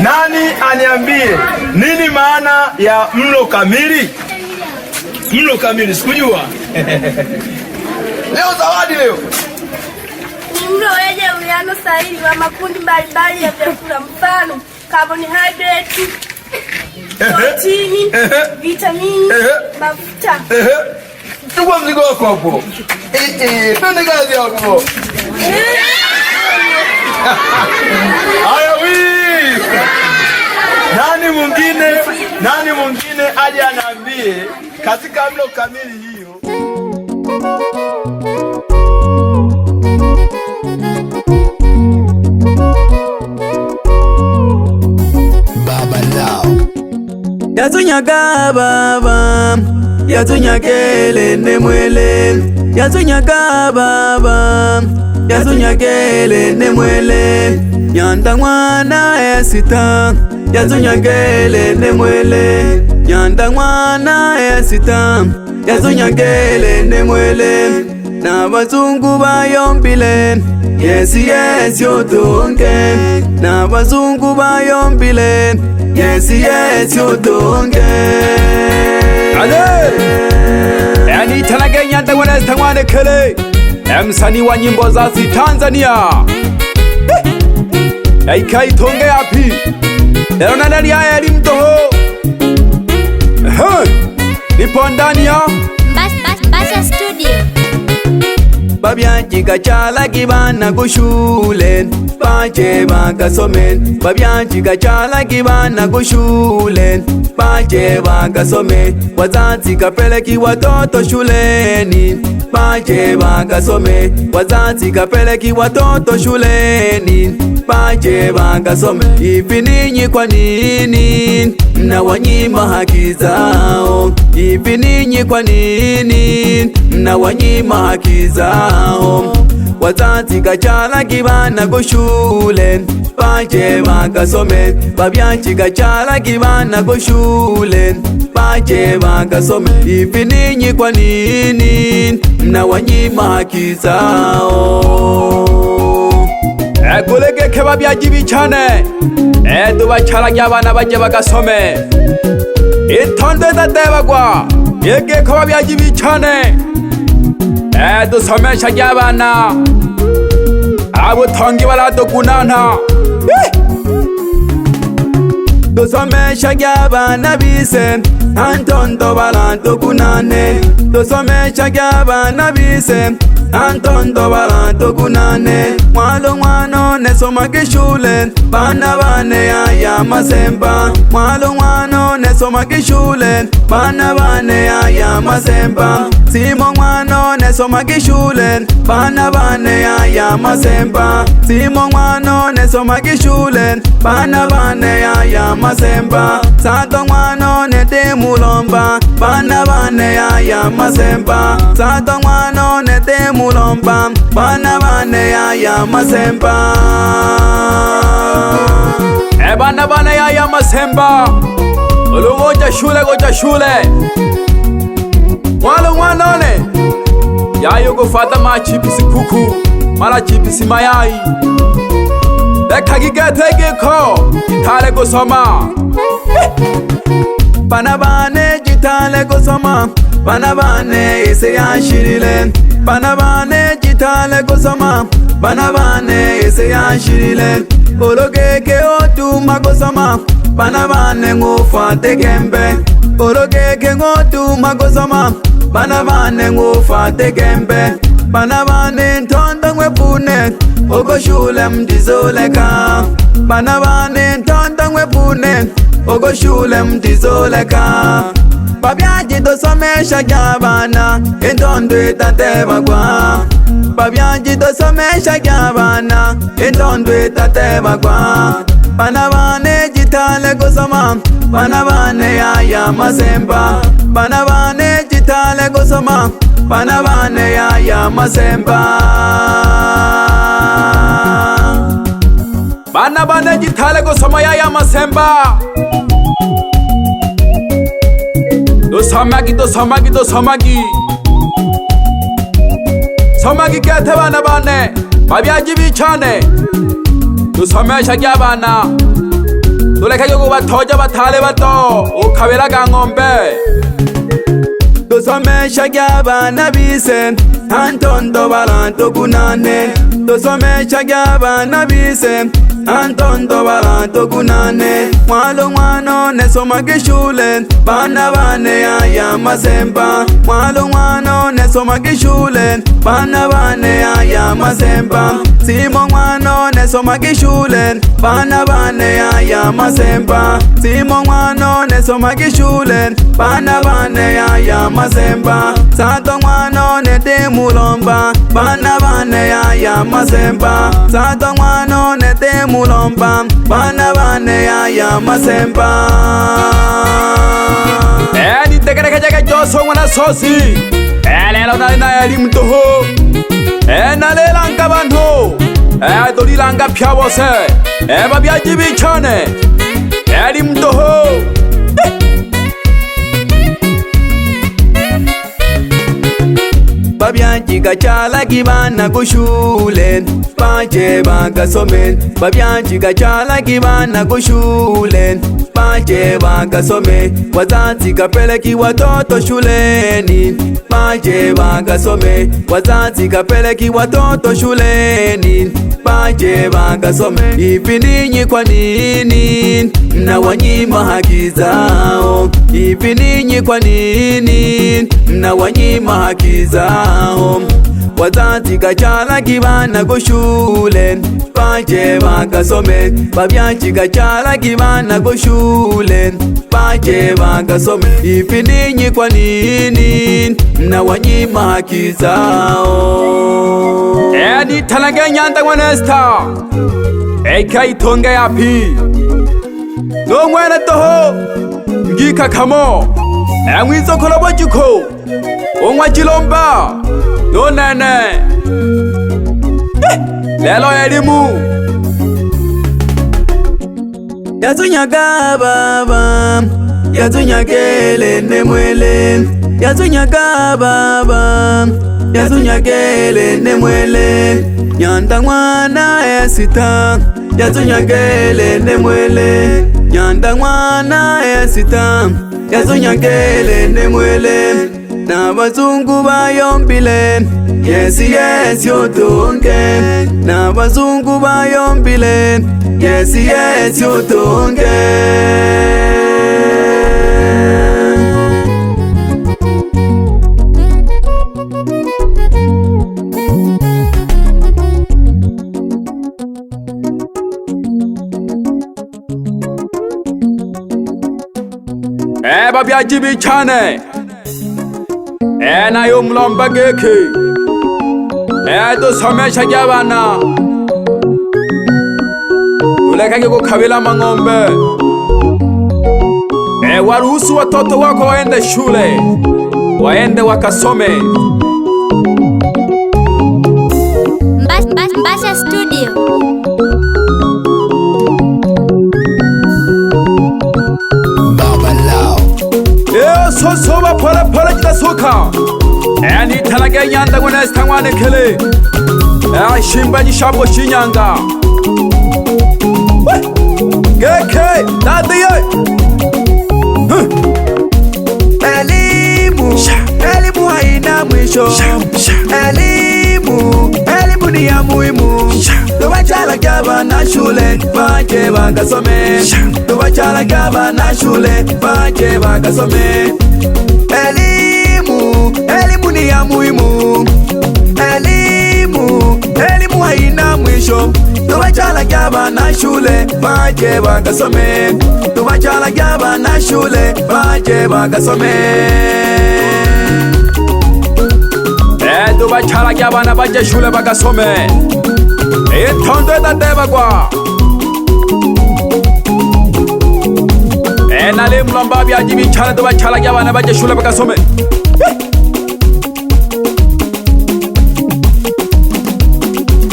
Nani aniambie nini maana ya mlo kamili? Mlo kamili sikujua. Leo zawadi leo. Ni mlo wenye uwiano sahihi wa makundi mbalimbali ya vyakula, mfano carbohydrate, protini, vitamini, mafuta. Chukua mzigo wako hapo. Twende kazi hapo. Haya wii. Nani mwingine aje anaambie katika mlo kamili hiyo. Baba Lao. Yatunyaga baba, yatunyagele nemwele. Yatunyaga baba, yatunyagele nemwele. Nyanda mwana esita, yatunyagele nemwele. Nyanda mwana esita, yatunyagele nemwele. Na bazungu bayombile, yes yotonge. Na bazungu bayombile, yes yotonge. Ale yani Tanagenya ndangwana tangwane kele msanii wa nyimbo za Tanzania. Aikai tonge yapi leo nani haya elimtoho nipo ndani ya Basa Studio. Babyanji gachala kibana kushule baje bakasome. Babyanji gachala kibana kushule baje bakasome. Wazazi kapeleki watoto shuleni baje bakasome. Wazazi kapeleki watoto shuleni baje bakasome. Hivi ninyi kwa nini mnawanyima haki zao? Hivi ninyi kwa nini mnawanyima haki zao? Wazazi gachala kibana kushule baje bakasome. Babyanji gachala kibana kushule baje bakasome. Hivi ninyi kwa nini mnawanyima haki zao? Kulege kebabyaji bicane tubachala gyabana baje bagasome. Itonde dadebagwa yege kebabyaji bicane dusomesha gyabana abo tongi baradukunana. Dusomesha gyabana bise antondo baradukunane. Dusomesha gyabana bise antondo baradukunane. Mwalo mwana nesoma kishule bana bane ya Masemba. Mwalo mwana nesoma kishule bana bane ya Masemba. Simo mwana nesoma kishule bana bane ya Masemba. Simo mwana nesoma kishule bana bane ya Masemba. Sato mwana nete mulomba bana bane ya Masemba. Sato mwana nete mulomba bana bane ya Masemba. Bana bane ya Masemba. Ulugoja shule Mwalo mwanone yayo gufata machipisi kuku mara chipisi mayai. Leka gigategeko itale gusoma. Bana bane jitale gusoma. Bana bane ise yashirile. Bana bane jitale gusoma. Bana bane ise yashirile. Ologeke otuma gusoma. Bana bane ngufate gembe. Ologeke ngotuma gusoma. Bana bane ngufate gembe. Bana bane ntonda ngwepune ogo shule mdizoleka. Bana bane ntonda ngwepune ogo shule mdizoleka. Babyanji dosomesha gyabana entondo itatebagwa. Babyanji dosomesha gyabana entondo itatebagwa. Bana bane jitale gusoma. Bana bane ya Masemba. Bana bane jitale gusoma. Bana bane ya Masemba. Bana bane jitale gusoma ya Masemba. Dosamagi Somagi kete bana bane babyaji bicane. Dusomesha gyabana tulekage kubatoja batale bato ukabelaga ng'ombe. Dusomesha gy'abana bise antondo baranto kunane. Dusomesha gy'abana bise antondo baranto kunane. Mwalo mwana nesoma gishule bana bane ya mazemba. Mwalo mwana nesoma gishule bana bane ya mazemba. Simo mwana nesoma gishule bana bane ya mazemba. Simo mwana nesoma gishule bana bane ya mazemba. Sato mwana nete mulomba bana bane ya mazemba. Sato mwana nete mulomba bana bane ya mazemba. Ni tekere kajaga joso mwana sosi. Lelo na elimu toho. Na lelanga bantu. Dolilanga pya bose. Babyaji bichane. Elimu toho. Babyaji gachala kibana kushule baje bagasome. Babyaji gachala kibana kushule baje bagasome. Wazazi kapeleki watoto shuleni baje bagasome. Wazazi kapeleki watoto shuleni baje bagasome. Hivi ninyi kwa nini mnawanyima haki zao? Hivi ninyi kwa nini mnawanyima haki zao? Wazazi gachala kibana kushule baje bagasome. Babyaji gachala kibana kushule baje bagasome. Hivi ninyi kwa nini mnawanyima haki zao? Ni talage nyanda mwanesta ikaitonge yapi no mwana toho ngika kamo mwizo kolobo juko onwa jilomba no nene lelo elimu yazunyaga baba yazunyagele nemwele. Yazunyaga baba yazunyagele nemwele. Nyanda mwana esita yazunyagele nemwele. Nyanda mwana esita yazunyagele nemwele. Na bazungu bayombile yesi yesi utunge. Na bazungu bayombile yesi yesi utunge. Babyaji bichane nayo mulomba geke. Dusomesha gy'abana tulekage kukabila mang'ombe. Waruhusu watoto wako waende shule, waende wakasome. Mbasha Studio. Soba pole jitasuka. Ni talage nyanda mwanesta mwane kele. Shimba jishambo shinyanga. Geke nadiye. Elimu haina mwisho. Elimu ni ya muhimu. Tubachala gy'abana shule baje bagasome. Tubachala gy'abana shule baje bagasome. Elimu ni ya muhimu. Elimu haina mwisho. Tubachala gy'abana shule baje bagasome. Tubachala gy'abana shule baje bagasome. Tubachala gy'abana baje shule bagasome. Itondo edatebagwa. Nale mulomba byaji bichane tubachala gy'abana baje shule bagasome.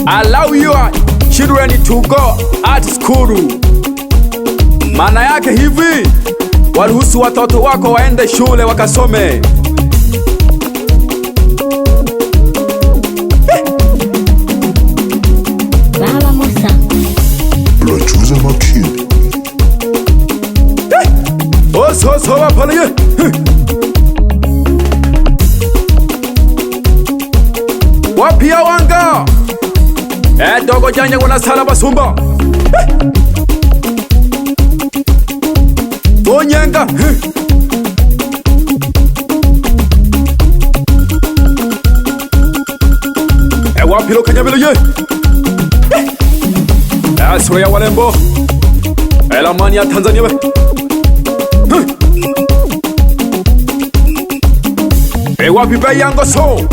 Allow your children to go at school. Maana yake hivi, waruhusu watoto wako waende shule wakasome. Baba Musa. Producer Makid. soba pale ye. Wapia wanga. Dogo janya kuna sala basumba. Tonyenga. Wapilo kanyabilo ye. Sura ya walembo. Elamani ya Tanzania we. Wapi bei yango so.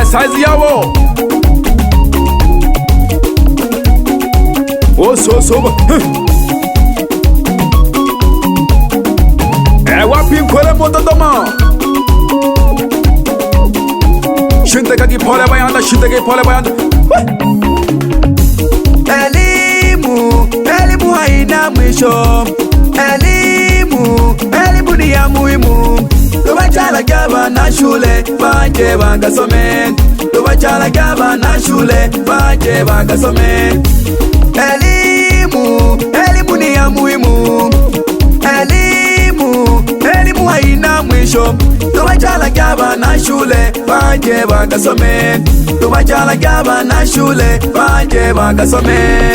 Size yawo. So. Wapi nkwele moto doma. Shinteki pole bayanda. Elimu haina mwisho. Elimu ni ya muhimu. Tubachala gaba na shule baje bagasome. Tubachala gaba na shule baje bagasome. Elimu ni ya muhimu. Elimu haina mwisho. Tubachala gaba na shule baje bagasome. Tubachala gaba na shule baje bagasome.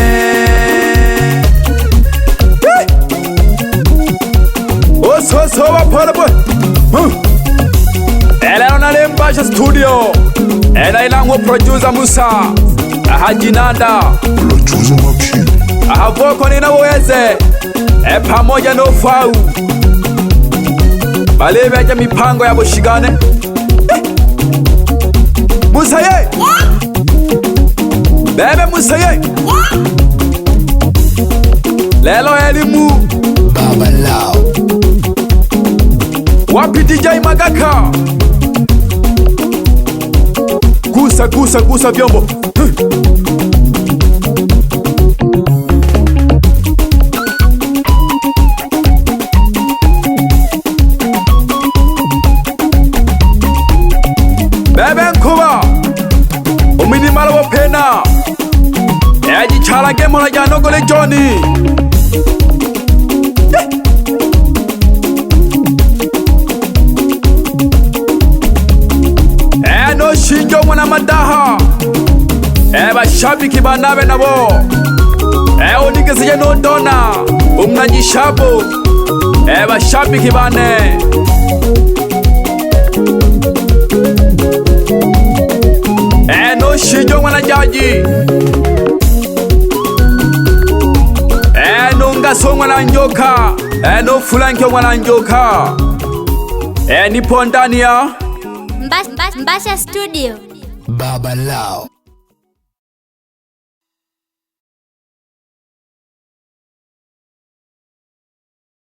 So pole boy. Leo na Mbasha Studio. Ilango producer Musa. Haji Nanda. Producer Mapshi. Voko ninaweze. Pamoja no Fau. Balebe aja mipango ya boshigane. Musa ye. Bebe Musa ye. Lelo elimu. Baba Lao. Wapi DJ Magaka. Gusa vyombo. Bebe Nkuba. Uminimala wapena. Chichala gemo na janogole Johnny. No shinjo mwana madaha. Bashabiki banabe nabo. Onigezije no dona. Umnanyishabo. Bashabiki bane. No shinjo mwana jaji. No ngaso mwana njoka. No fulanke mwana njoka. Nipo ndani ya Mbasha Studio. Baba Lao.